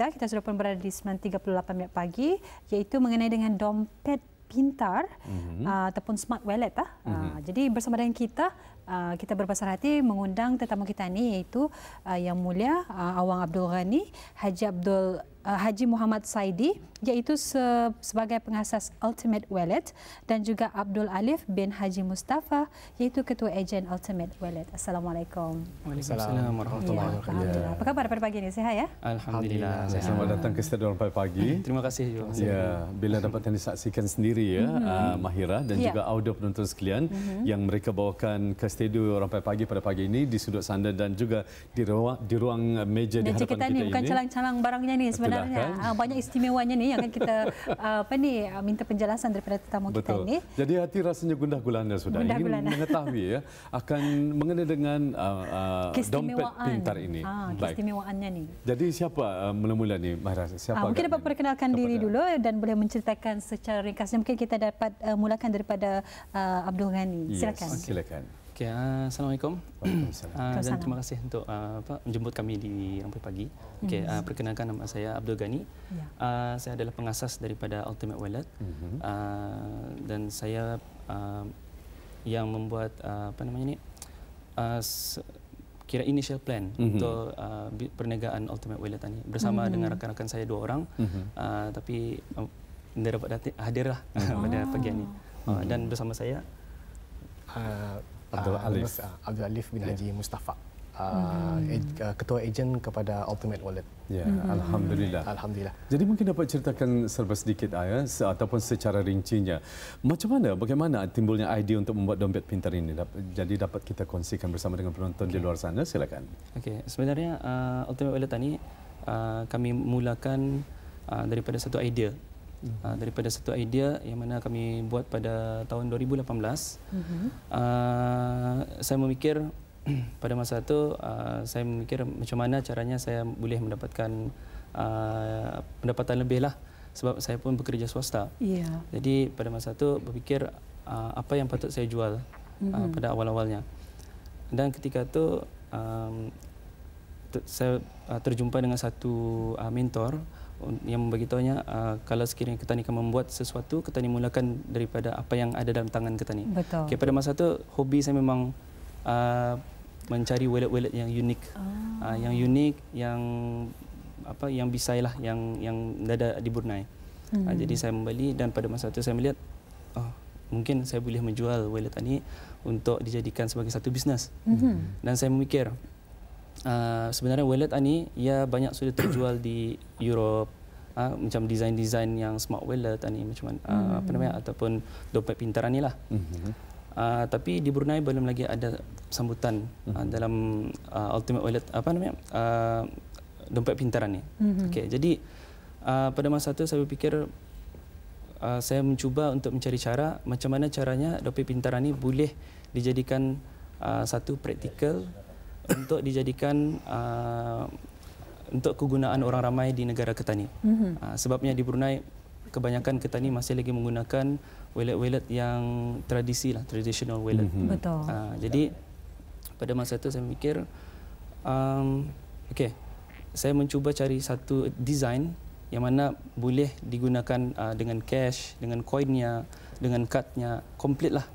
kita sudah pun berada di 9.38 minit pagi, iaitu mengenai dengan dompet pintar ataupun smart wallet. Jadi bersama dengan kita, kita berbesar hati mengundang tetamu kita ini, iaitu Yang Mulia Awang Abdul Ghani, Haji Muhammad Saidi, iaitu sebagai pengasas Ultimate Wallet, dan juga Abdul Alif bin Haji Mustafa, iaitu Ketua Ejen Ultimate Wallet. Assalamualaikum. Waalaikumsalam warahmatullahi wabarakatuh. Apa khabar pada pagi ini? Sihat ya? Alhamdulillah. Selamat datang ke Studio Rampai Pagi. Terima kasih. Ya, bila dapat disaksikan sendiri ya, Mahira dan juga audio penonton sekalian yang mereka bawakan ke Studio Rampai Pagi pada pagi ini di sudut sana dan juga di ruang meja di hadapan kita ini. Bukan calang-calang barangnya ni sebenarnya. Banyak istimewanya ni yang akan kita minta penjelasan daripada tetamu kita ini. Jadi hati rasanya gundah gulana sudah ingin mengetahui ya akan mengenai dengan dompet pintar ini. Keistimewaannya ni. Jadi siapa mula-mula ni Mahira? Siapa? Mungkin dapat perkenalkan diri dulu dan boleh menceritakan secara ringkasnya. Mungkin kita dapat mulakan daripada Abdul Ghani. Silakan. Silakan. Okay, Assalamualaikum. Waalaikumsalam. Dan terima kasih untuk menjemput kami di Rampai Pagi. Okay, perkenalkan nama saya Abdul Ghani. Saya adalah pengasas daripada Ultimate Wallet. Dan saya yang membuat kira initial plan untuk perniagaan Ultimate Wallet ini bersama dengan rakan-rakan saya 2 orang. Tapi anda dapat hadirlah pada pagi ini. Dan bersama saya Abdul Alif bin Haji Mustafa, Ketua Ejen kepada Ultimate Wallet. Ya, Alhamdulillah. Alhamdulillah. Jadi mungkin dapat ceritakan serba sedikit ataupun secara rincinya. Bagaimana timbulnya idea untuk membuat dompet pintar ini? Jadi dapat kita kongsikan bersama dengan penonton di luar sana. Silakan. Okey, sebenarnya Ultimate Wallet ini kami mulakan daripada satu idea. Daripada satu idea yang mana kami buat pada tahun 2018. Saya memikir pada masa itu saya memikir macam mana caranya saya boleh mendapatkan pendapatan lebih lah, sebab saya pun bekerja swasta. Jadi pada masa itu berfikir apa yang patut saya jual pada awal-awalnya. Dan ketika itu saya terjumpa dengan satu mentor yang memberitahunya kalau sekiranya kita ni akan membuat sesuatu, kita ni mulakan daripada apa yang ada dalam tangan kita ni. Betul. Okay, pada masa itu hobi saya memang mencari wallet-wallet yang unik, yang bisailah, yang ada di Brunei. Jadi saya membeli dan pada masa itu saya melihat mungkin saya boleh menjual wallet ini untuk dijadikan sebagai satu bisnes. Dan saya memikir sebenarnya wallet ini ya banyak sudah terjual di Europe, macam desain-desain yang smart wallet ini macam ataupun dompet pintar ni lah. Tapi di Brunei belum lagi ada sambutan dalam Ultimate Wallet dompet pintaran ni. Okay, jadi pada masa itu saya berfikir saya mencuba untuk mencari cara macam mana caranya dompet pintaran ni boleh dijadikan satu praktikal untuk dijadikan untuk kegunaan orang ramai di negara kita ni. Sebabnya di Brunei kebanyakan kita ni masih lagi menggunakan wallet-wallet yang tradisi lah, traditional wallet. Betul. Jadi pada masa itu saya mikir, saya mencuba cari satu design yang mana boleh digunakan dengan cash, dengan koinnya, dengan cardnya, komplit lah.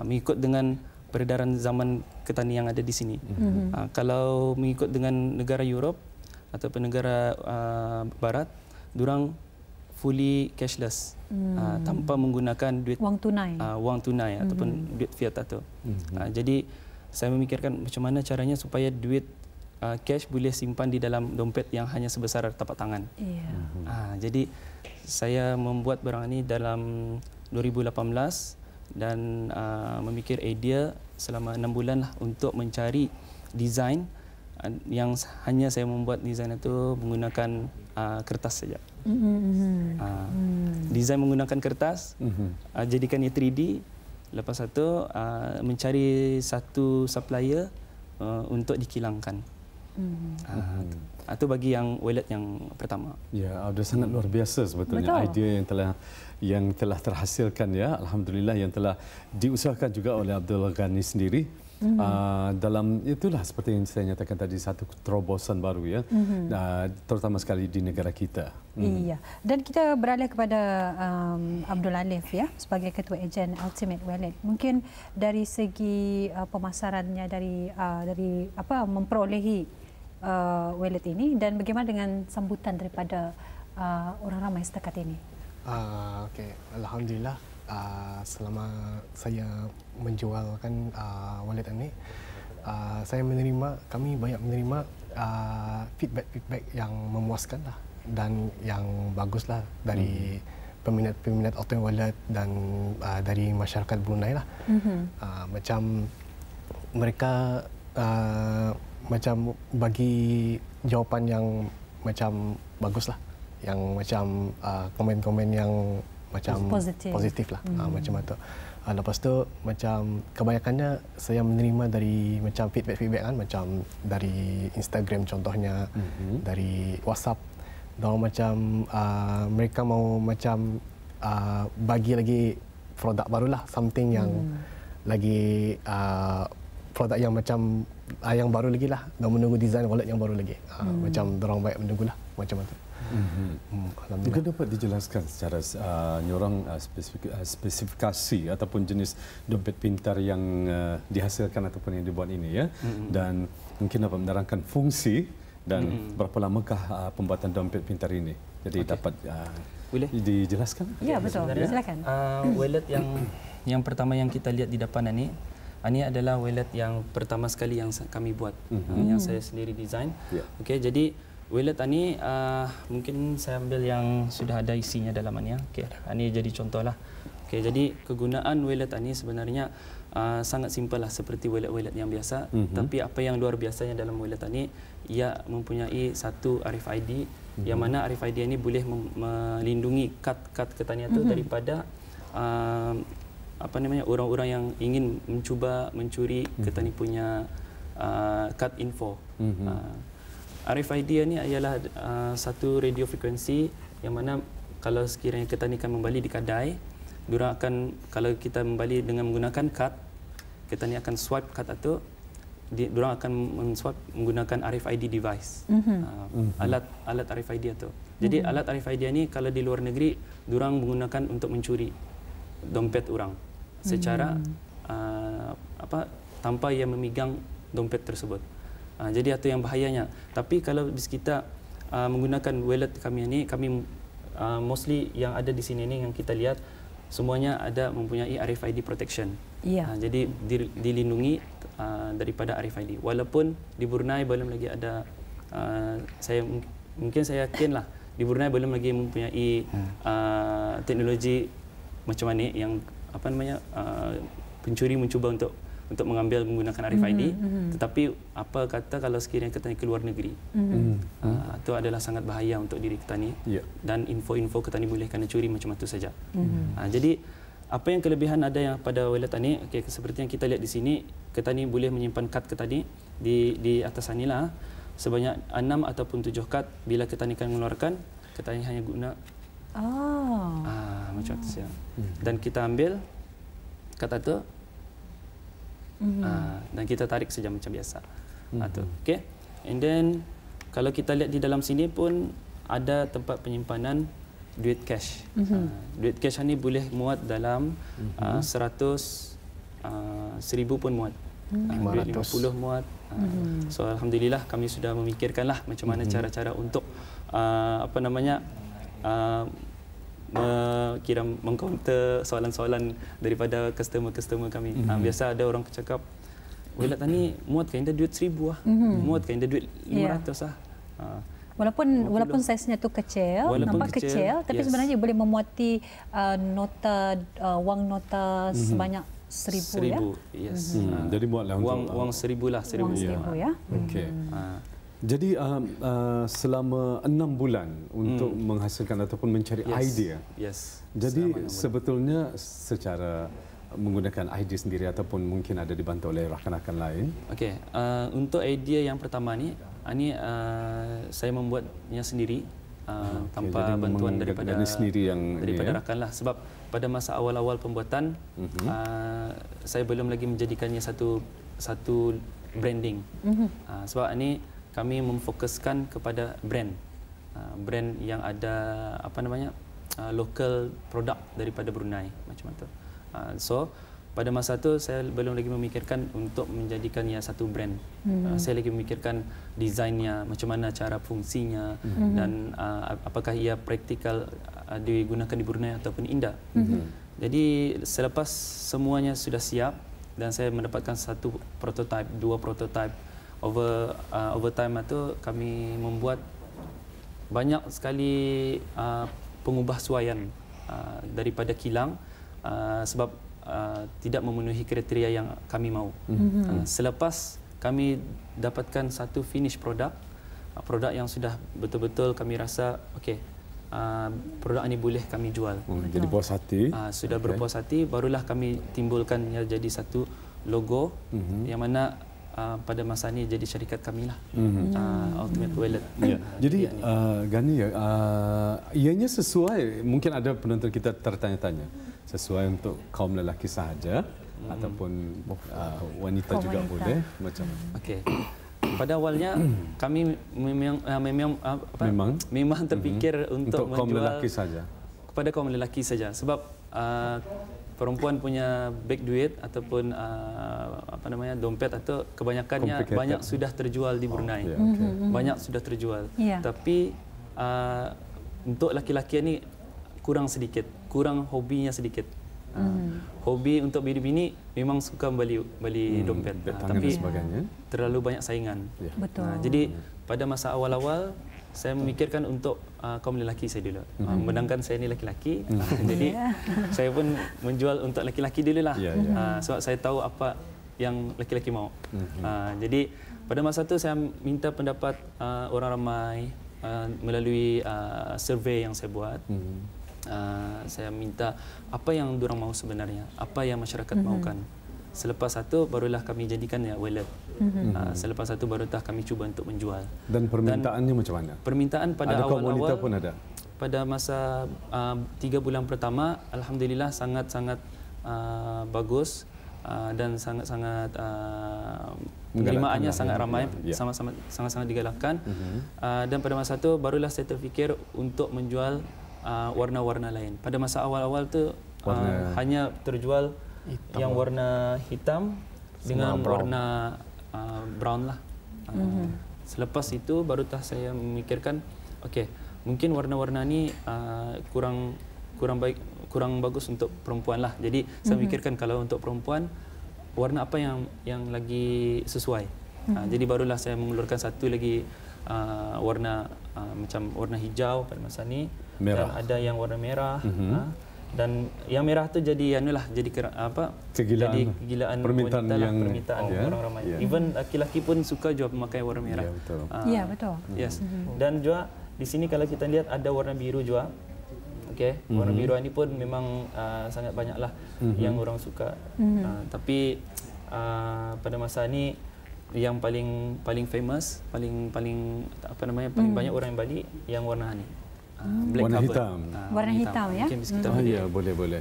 Mengikut dengan peredaran zaman kita ni yang ada di sini. Kalau mengikut dengan negara Europe ataupun negara Barat, durang fully cashless, tanpa menggunakan duit wang tunai ataupun duit fiat atau. Jadi saya memikirkan macam mana caranya supaya duit cash boleh simpan di dalam dompet yang hanya sebesar tapak tangan. Jadi saya membuat barang ini dalam 2018 dan memikir idea selama 6 bulan lah untuk mencari desain yang hanya saya membuat desain itu menggunakan kertas saja. Desain menggunakan kertas, jadikannya 3D. Lepas itu mencari satu supplier untuk dikilangkan. Itu bagi yang wallet yang pertama. Ya, sudah sangat luar biasa sebetulnya. Betul. Idea yang telah terhasilkan ya, alhamdulillah, yang telah diusahakan juga oleh Abdul Ghani sendiri. dalam itulah seperti yang saya nyatakan tadi, satu terobosan baru ya, terutama sekali di negara kita. Iya, dan kita beralih kepada Abdul Alif ya sebagai ketua ejen Ultimate Wallet. Mungkin dari segi pemasarannya, dari apa memperolehi wallet ini, dan bagaimana dengan sambutan daripada orang ramai setakat ini? Okey, alhamdulillah selama saya menjualkan wallet ini, kami banyak menerima feedback yang memuaskan lah, dan yang bagus lah dari peminat Ultimate Wallet dan dari masyarakat Brunei lah. Macam mereka macam bagi jawapan yang macam bagus lah, yang macam komen-komen yang macam positif lah, macam itu. Lepas tu macam kebanyakannya saya menerima dari macam feedback kan, macam dari Instagram contohnya, dari WhatsApp. Dan macam mereka mau macam bagi lagi produk barulah, something yang lagi produk yang macam yang baru lagi lah, dan menunggu desain wallet yang baru lagi. Macam dorang baik menunggulah macam itu. Mungkin dapat dijelaskan secara nyorang spesifikasi ataupun jenis dompet pintar yang dihasilkan ataupun yang dibuat ini ya, dan mungkin dapat menerangkan fungsi dan berapa lamakah pembuatan dompet pintar ini. Jadi dapat boleh dijelaskan? Ya, betul. Silakan. Wallet yang pertama yang kita lihat di depan ini adalah wallet yang pertama sekali yang kami buat, yang saya sendiri design. Okey, jadi wallet ini mungkin saya ambil yang sudah ada isinya dalam ini. Okey, ini jadi contohlah. Okey, jadi kegunaan wallet ini sebenarnya sangat simpel lah, seperti wallet-wallet yang biasa. Tapi apa yang luar biasanya dalam wallet ini, ia mempunyai satu RFID, yang mana RFID ini boleh melindungi kad ketanian itu daripada apa namanya, orang-orang yang ingin mencuba mencuri ketani punya kad info. RFID ini ialah satu radio frekuensi yang mana kalau sekiranya ketani akan membeli di kedai, diorang akan, kalau kita membeli dengan menggunakan kad, ketani akan swipe kad itu, diorang akan men-swipe menggunakan RFID device, alat RFID itu. Jadi alat RFID ini kalau di luar negeri, diorang menggunakan untuk mencuri dompet orang secara tanpa ia memegang dompet tersebut. Jadi itu yang bahayanya. Tapi kalau kita menggunakan wallet kami ini, kami mostly yang ada di sini ini yang kita lihat semuanya ada mempunyai RFID protection. Jadi dilindungi daripada RFID. Walaupun di Brunei belum lagi ada, mungkin saya yakinlah di Brunei belum lagi mempunyai teknologi macam mana yang apa namanya pencuri mencuba untuk mengambil menggunakan RFID. Tetapi apa kata kalau sekiranya ketani ke luar negeri, itu adalah sangat bahaya untuk diri ketani, dan info-info ketani boleh kena curi macam itu saja. Jadi apa yang kelebihan ada yang pada wallet ini, seperti yang kita lihat di sini, ketani boleh menyimpan kad ketani di atas sinilah sebanyak 6 ataupun 7 kad. Bila ketani akan mengeluarkan, ketani hanya guna macam itu saja. Dan kita ambil kad itu, dan kita tarik saja macam biasa. Okay. And then kalau kita lihat di dalam sini pun ada tempat penyimpanan duit cash. Duit cash ini boleh muat dalam 100, 1000 pun muat, 50 muat. So alhamdulillah kami sudah memikirkanlah macam mana cara-cara untuk apa namanya mengcounter soalan-soalan daripada customer kami. Biasa ada orang cakap, wallet ni muat kan duit 1000 muat kan duit 500 Walaupun saiznya tu kecil, nampak kecil, tapi sebenarnya boleh memuati nota wang nota sebanyak 1000 ya. Yes. Jadi muatlah untuk wang 1000 lah, 1000 ya. Okey. Jadi selama 6 bulan untuk menghasilkan ataupun mencari idea. Yes. Jadi sebetulnya secara menggunakan idea sendiri ataupun mungkin ada dibantu oleh rakan-rakan lain. Okey, untuk idea yang pertama ni saya membuatnya sendiri tanpa bantuan daripada rakan lah. Sebab pada masa awal-awal pembuatan saya belum lagi menjadikannya satu satu branding. Sebab ini kami memfokuskan kepada brand yang ada local produk daripada Brunei macam itu. So pada masa itu saya belum lagi memikirkan untuk menjadikannya satu brand. Saya lagi memikirkan desainnya, macam mana cara fungsinya dan apakah ia praktikal digunakan di Brunei ataupun Indah. Jadi selepas semuanya sudah siap dan saya mendapatkan satu prototype, dua prototype, over time itu kami membuat banyak sekali pengubahsuaian daripada kilang sebab tidak memenuhi kriteria yang kami mahu. Selepas kami dapatkan satu finish produk yang sudah betul-betul kami rasa okey, produk ini boleh kami jual. Jadi puas hati. Sudah berpuas hati, barulah kami timbulkannya jadi satu logo yang mana pada masa ini jadi syarikat kami lah, Ultimate Wallet. Ya. Jadi Gani, ianya sesuai, mungkin ada penonton kita tertanya-tanya, sesuai untuk kaum lelaki sahaja ataupun wanita juga boleh macam. Okey. Pada awalnya kami memang terfikir untuk kaum menjual lelaki saja. Kepada kaum lelaki saja sebab perempuan punya beg duit ataupun dompet atau kebanyakannya banyak sudah terjual di Brunei. Banyak sudah terjual. Tapi untuk laki-laki ini kurang sedikit, kurang hobinya sedikit. Hobi untuk bini-bini memang suka beli dompet, tapi terlalu banyak saingan. Betul. Jadi pada masa awal-awal saya memikirkan untuk kaum lelaki saya dulu. Sedangkan saya ni lelaki, jadi saya pun menjual untuk lelaki dululah. Sebab saya tahu apa yang lelaki mau. Jadi pada masa itu saya minta pendapat orang ramai melalui survei yang saya buat. Saya minta apa yang diorang mahu sebenarnya, apa yang masyarakat mahukan. Selepas itu barulah kami jadikan wallet. Selepas itu barulah kami cuba untuk menjual. Dan permintaannya macam mana? Permintaan pada awal-awal wanita pun ada. Pada masa 3 bulan pertama, alhamdulillah sangat-sangat bagus dan sangat-sangat penerimaannya sangat ramai, sangat-sangat digalakkan. Dan pada masa itu barulah saya terfikir untuk menjual warna-warna lain. Pada masa awal-awal tu hanya terjual yang warna hitam dengan warna brown lah. Selepas itu barulah saya memikirkan, okey, mungkin warna-warna ni kurang baik, kurang bagus untuk perempuan lah. Jadi saya memikirkan kalau untuk perempuan warna apa yang lagi sesuai. Jadi barulah saya mengeluarkan satu lagi warna macam warna hijau pada masa ni. Merah. Dan ada yang warna merah. Dan yang merah tu jadi kegilaan permintaan orang ramai. Even laki-laki pun suka juga memakai warna merah. Ya, betul. Yes. Dan juga di sini kalau kita lihat ada warna biru juga. Okey, warna biru ini pun memang sangat banyaklah yang orang suka. Tapi pada masa ini yang paling famous, paling banyak orang yang beli yang warna ni. Black warna cover. hitam. Warna hitam ya. Ya, boleh.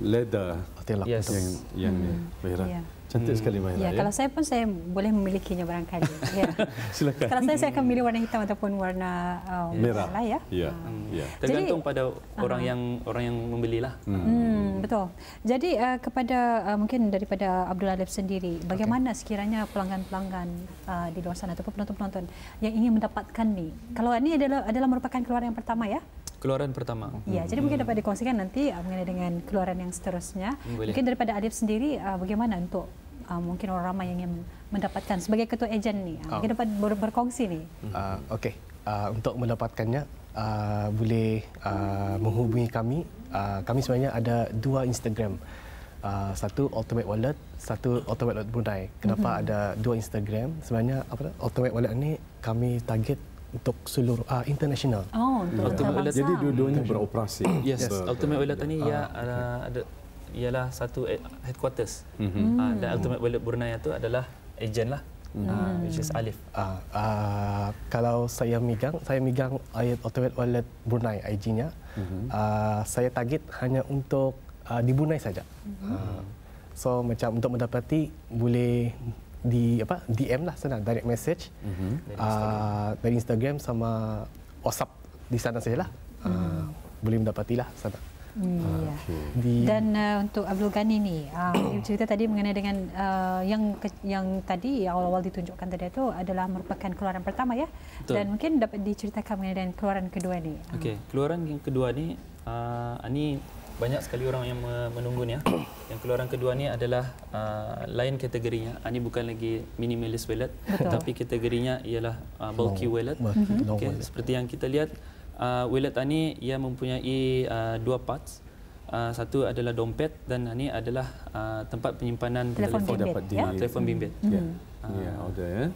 Leather. Yes. Yang ni, Mahira. Cantik sekali Mahira. Kalau saya pun saya boleh memilikinya barangkali. Silakan. Kalau saya akan memilih warna hitam ataupun warna merah. Ya. Tergantung pada orang yang membelilah. Betul. Jadi kepada mungkin daripada Abdul Alif sendiri, bagaimana sekiranya pelanggan-pelanggan di luar sana ataupun penonton-penonton yang ingin mendapatkan ni? Kalau ini adalah merupakan keluaran yang pertama ya? Keluaran pertama. Ya, jadi mungkin dapat dikongsikan nanti mengenai dengan keluaran yang seterusnya. Boleh. Mungkin daripada Alif sendiri bagaimana untuk mungkin orang ramai yang ingin mendapatkan sebagai ketua ejen ni, mungkin dapat berkongsi ni. Okey, untuk mendapatkannya boleh menghubungi kami. Kami sebenarnya ada 2 Instagram. Satu Ultimate Wallet, satu Ultimate Wallet Brunei. Kenapa ada 2 Instagram? Sebenarnya Ultimate Wallet ni kami target untuk seluruh international. Ultimate Wallet. Jadi dua-duanya beroperasi. Yes. Ultimate Wallet ni ialah satu headquarters. Dan Ultimate Wallet Brunei itu adalah ejen lah. Which is Alif. Kalau saya megang Ultimate Wallet Brunei IG-nya. Saya target hanya untuk di Brunei saja. So macam untuk mendapati boleh di DM lah, senang, direct message dari Instagram sama WhatsApp di sana sajalah. Boleh mendapatilah sana. Ya. Dan untuk Abdul Ghani ni, cerita tadi mengenai dengan yang tadi awal-awal ditunjukkan tadi itu adalah merupakan keluaran pertama ya. Betul. Dan mungkin dapat diceritakan mengenai dengan keluaran kedua ni. Okey, keluaran yang kedua ni ini banyak sekali orang yang menunggu ni ya. Yang keluaran kedua ni adalah lain kategorinya. Ini bukan lagi minimalist wallet, tapi kategorinya ialah bulky wallet. Okay, seperti yang kita lihat, wallet ini ia mempunyai dua parts. Satu adalah dompet dan ini adalah tempat penyimpanan telefon bimbit. dapat di telefon bimbit. Ya, ada ya.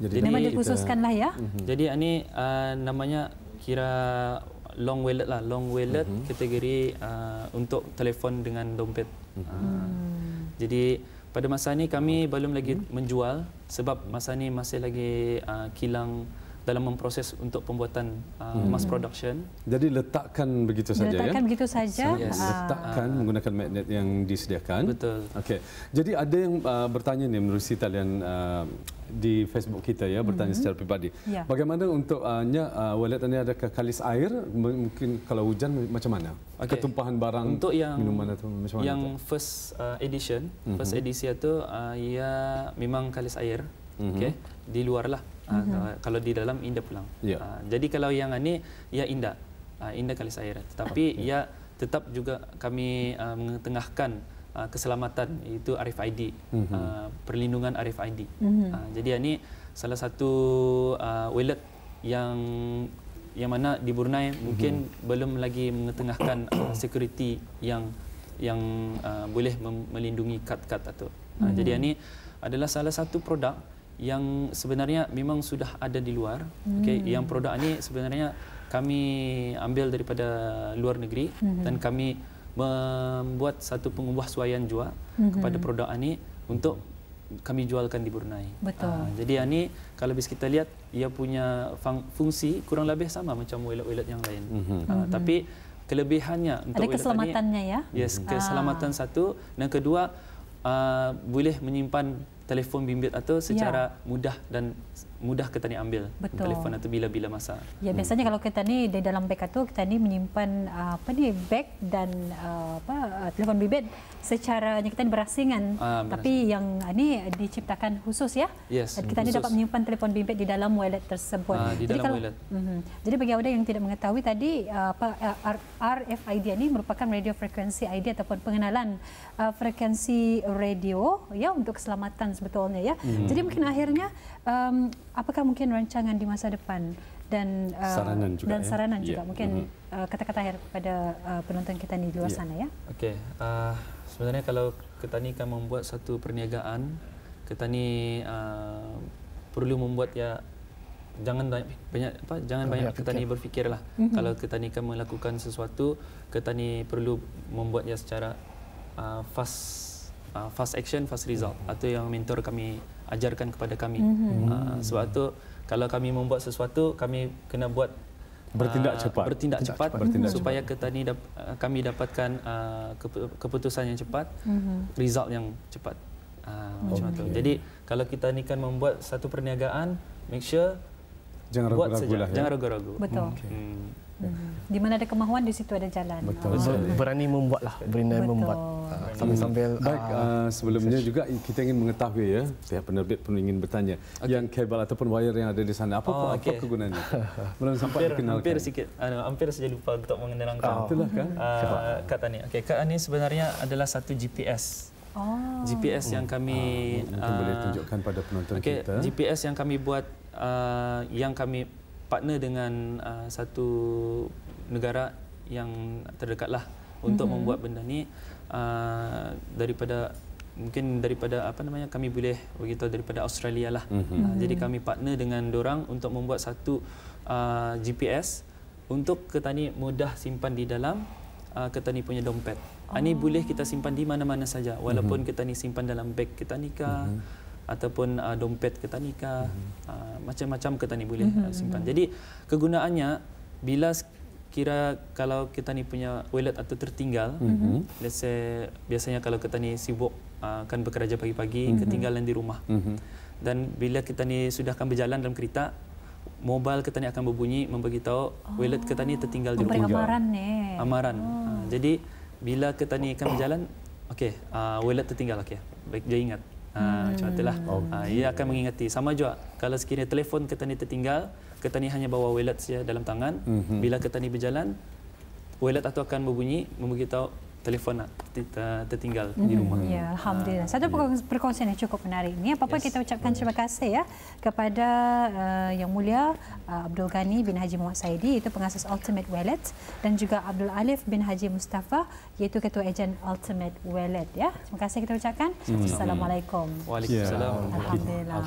Jadi memang dikhususkanlah ya. Jadi ini namanya kira long wallet lah, long wallet kategori untuk telefon dengan dompet. Jadi pada masa ini kami belum lagi menjual sebab masa ini masih lagi kilang dalam memproses untuk pembuatan mass production. Jadi letakkan begitu saja ya. Letakkan begitu saja. Yes. Letakkan menggunakan magnet yang disediakan. Betul. Okey. Jadi ada yang bertanya ni menerusi talian di Facebook kita ya, bertanya secara pribadi. Ya. Bagaimana untuk wallet ini ada kalis air? Mungkin kalau hujan macam mana? Okay. Ketumpahan barang untuk yang minuman atau macam mana? Yang first edition, first edisi itu ia memang kalis air. Okey. Di luar lah. Kalau di dalam indah pulang. Yeah. Jadi kalau yang ini ia indah, indah kalis air. Tetapi ia tetap juga kami mengetengahkan keselamatan, iaitu RFID, perlindungan RFID. Jadi ini salah satu wallet yang mana di Brunei mungkin belum lagi mengetengahkan security yang boleh melindungi kad-kad atau. Jadi ini adalah salah satu produk yang sebenarnya memang sudah ada di luar. Okay, yang produk ini sebenarnya kami ambil daripada luar negeri dan kami membuat satu pengubahsuaian juga kepada produk ini untuk kami jualkan di Brunei. Betul. Jadi ini kalau bisa kita lihat ia punya fungsi kurang lebih sama macam wallet-wallet yang lain. Tapi kelebihannya untuk ada keselamatannya ya. Yes, keselamatan satu, dan kedua boleh menyimpan telefon bimbit atau secara mudah dan mudah kita ni ambil telefon atau bila-bila masa. Ya, biasanya kalau kita ni di dalam beg itu kita ni menyimpan beg dan telefon bimbit secara kita ni berasingan. Tapi yang ini diciptakan khusus ya. Yes, dan kita ni dapat menyimpan telefon bimbit di dalam wallet tersebut. Di dalam wallet. Jadi bagi awak yang tidak mengetahui tadi RFID ini merupakan radio frequency ID ataupun pengenalan frekuensi radio ya untuk keselamatan sebetulnya ya. Jadi mungkin akhirnya apakah mungkin rancangan di masa depan dan saranan juga mungkin kata-kata akhir kepada penonton kita di luar sana ya. Okey, sebenarnya kalau kita ni kan membuat satu perniagaan, kita ni perlu membuat ya jangan banyak kita ni berfikirlah. Kalau kita ni kan melakukan sesuatu, kita ni perlu membuat ya secara fast action, fast result atau yang mentor kami ajarkan kepada kami. Sebab tu kalau kami membuat sesuatu, kami kena buat bertindak cepat supaya kita ni kami dapatkan keputusan yang cepat, result yang cepat. Macam tu. Jadi kalau kita ni kan membuat satu perniagaan, make sure jangan ragu-ragu lah. Jangan ragu-ragu. Betul. Di mana ada kemahuan, di situ ada jalan. Betul. Berani membuatlah, berani membuat. Sambil baik, sebelumnya juga kita ingin mengetahui ya, pihak penerbit pun ingin bertanya, yang kabel ataupun wire yang ada di sana apa kegunaannya? Belum sempat dikenalkan. Hampir saja lupa untuk menerangkan. Itulah kan. Kad ini. Okey, kad ini sebenarnya adalah satu GPS. GPS yang kami mungkin boleh tunjukkan pada penonton kita. GPS yang kami buat, yang kami partner dengan satu negara yang terdekatlah untuk membuat benda ni, daripada kami boleh beritahu daripada Australia lah. Jadi kami partner dengan dorang untuk membuat satu GPS untuk kita ni mudah simpan di dalam kita ni punya dompet. Ini boleh kita simpan di mana-mana saja, walaupun kita ni simpan dalam beg kita ni kah, ataupun dompet kita ni kah, macam-macam kita ni boleh simpan. Jadi kegunaannya bila kira kalau kita ni punya wallet atau tertinggal, let's say biasanya kalau kita ni sibuk akan bekerja pagi-pagi, ketinggalan di rumah. Dan bila kita ni sudah akan berjalan dalam kereta, mobile kita ni akan berbunyi memberitahu wallet kita ni tertinggal di rumah. Amaran Amaran. Jadi bila kita ni akan berjalan, okey, wallet tertinggal, okey. Baik dia ingat. Macam itulah. Ia akan mengingati. Sama juga kalau sekiranya telefon kita ni tertinggal, kita ni hanya bawa wallet saja dalam tangan. Bila kita ni berjalan, wallet itu akan berbunyi memberitahu telefon tertinggal di rumah. Ya, alhamdulillah. Satu perkongsian yang cukup menarik ini. Apa-apa kita ucapkan terima kasih ya kepada Yang Mulia Abdul Ghani bin Haji Muhammad Saidi, itu pengasas Ultimate Wallet, dan juga Abdul Alif bin Haji Mustafa, iaitu ketua ejen Ultimate Wallet ya. Terima kasih kita ucapkan. Assalamualaikum. Waalaikumsalam. Alhamdulillah.